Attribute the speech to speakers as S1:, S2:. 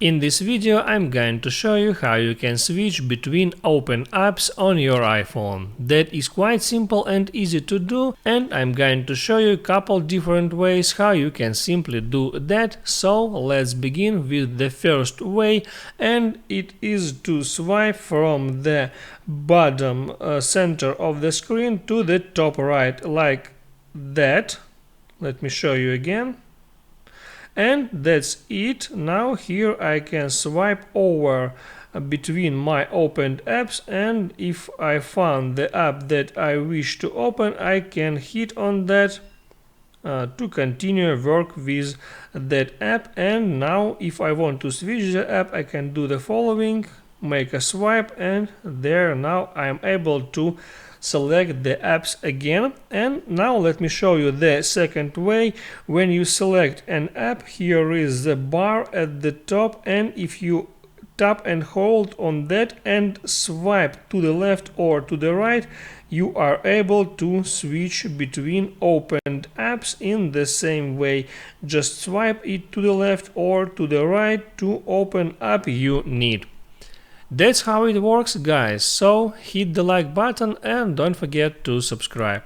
S1: In this video I'm going to show you how you can switch between open apps on your iPhone. That is quite simple and easy to do, and I'm going to show you a couple different ways how you can simply do that. So let's begin with the first way, and it is to swipe from the bottom center of the screen to the top right, like that. Let me show you again. And that's it. Now here I can swipe over between my opened apps, and if I found the app that I wish to open, I can hit on that to continue work with that app. And now if I want to switch the app, I can do the following: make a swipe, and there now I am able to select the apps again. And now let me show you the second way. When you select an app, here is the bar at the top, and if you tap and hold on that and swipe to the left or to the right, you are able to switch between opened apps in the same way. Just swipe it to the left or to the right to open app you need. That's how it works, guys, so hit the like button and don't forget to subscribe.